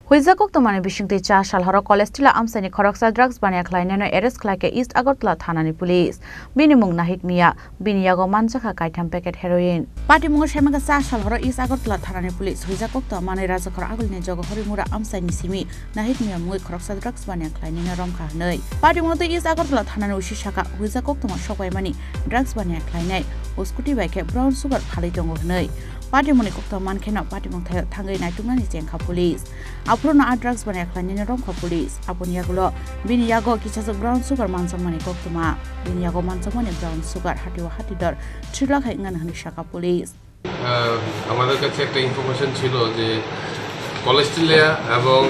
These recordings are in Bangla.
Huizakok tomani bishingti cha shalharo kolestila amsani khoroksa drugs bania khlainano arrest khlaike East Agartala thanani police binimung nahik miya biniyago manjaka kaitam packet heroin party mungo shemaka cha shalharo East Agartala thanani police huizakok tomani rajakhor agulni jogo horimura amsani simi nahik miya mui khoroksa drugs bania khlainino romkha hnei party mungo East Agartala thanani usishaka huizakok toma shokaimani drugs bania khlainai oskuti baike brown sugar phalai tongo hnei party muni kokta mankena party mung thangai naitumani jengkha police apurna a drugs bania khlainino romkha police apuniyagulo biniyago kichasa brown sugar mansamani koktuma biniyago mansamani brown sugar hatiwa hatidor 3 lakh ingan hani shaka police আমাদের কাছে একটা ইনফরমেশন ছিল যে কলেস্ট্রেলিয়া এবং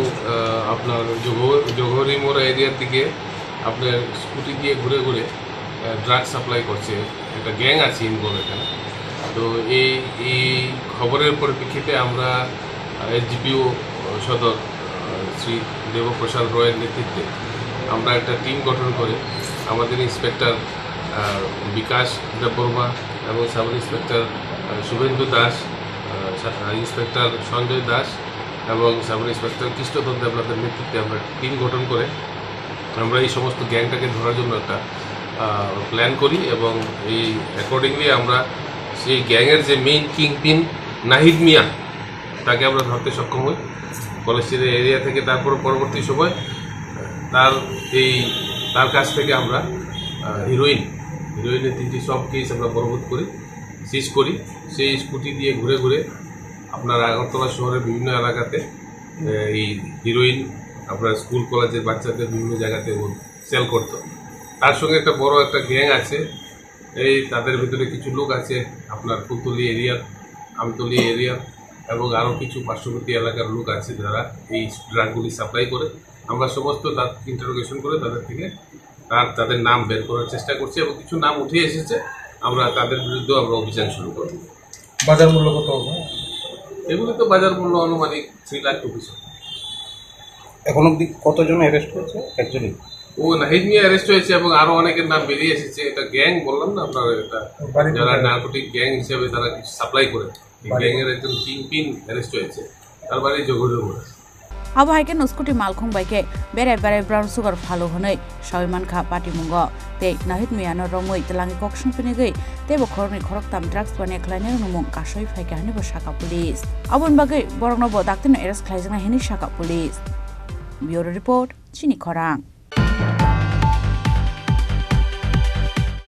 আপনার জোহরি মোড় এরিয়ার দিকে আপনার স্কুটি দিয়ে ঘুরে ঘুরে ড্রাগ সাপ্লাই করছে একটা গ্যাং আছে ইনভলভ এখানে তো এই খবরের পরিপ্রেক্ষিতে আমরা এসডিপিও সদর শ্রী দেবপ্রসাদ রয়ের নেতৃত্বে আমরা একটা টিম গঠন করে আমাদের ইন্সপেক্টর বিকাশ দেববর্মা এবং sub inspector Suvendu Das inspector Sanjay Das এবং সাব ইন্সপেক্টর কৃষ্ণধর দেবনাথের নেতৃত্বে আমরা টিম গঠন করে আমরা এই সমস্ত গ্যাংটাকে ধরার জন্য একটা প্ল্যান করি এবং এই অ্যাকর্ডিংলি আমরা সেই গ্যাংয়ের যে মেইন কিংপিন নাহিদ মিয়া তাকে আমরা ধরতে সক্ষম হই কলেজের এরিয়া থেকে। তারপর পরবর্তী সময় তার কাছ থেকে আমরা হিরোইনের 3টি সব কেস আমরা বরবাদ করি সিজ করি। সেই স্কুটি দিয়ে ঘুরে ঘুরে আপনার আগরতলা শহরের বিভিন্ন এলাকাতে এই হিরোইন আপনার স্কুল কলেজের বাচ্চাদের বিভিন্ন জায়গাতে সেল করত। তার সঙ্গে একটা বড় একটা গ্যাং আছে, তাদের ভিতরে কিছু লোক আছে আপনার ফুলতলি এরিয়া, আমতলি এরিয়া এবং আরও কিছু পার্শ্ববর্তী এলাকার লোক আছে যারা এই ড্রাগগুলি সাপ্লাই করে। আমরা সমস্ত ইন্টারোগেশন করে তাদের থেকে তাদের নাম বের করার চেষ্টা করছি এবং কিছু নাম উঠে এসেছে, আমরা তাদের বিরুদ্ধেও আমরা অভিযান শুরু করব। বাজার মূল্য কত হবে? এগুলি তো বাজার মূল্য আনুমানিক 3 লাখ রুপি। এখন অব্দি কতজন অ্যারেস্ট হয়েছে? একজনই নাহিদ মিয়া অ্যারেস্ট হয়েছে এবং আরো অনেকের নাম বেরিয়ে এসেছে। এটা গ্যাং বললাম না আপনার, এটা যারা নার্কোটিক গ্যাং হিসেবে তারা সাপ্লাই করে, গ্যাং এর একজন কিংপিন অ্যারেস্ট হয়েছে, তার বাড়ি Jagdalpur. Abo haike nuskuti malkhung baike bere brown sugar phalo honai Shaiman kha party mungo te nahid miyano romoi telangi koksung pinigei tebo khorni khoroktam drugs bane khlaine numung kasoi phaike hani bo shaka police abon bagai borongno bo daktino arrest khlaijana hini shaka police bureau report chini khorang।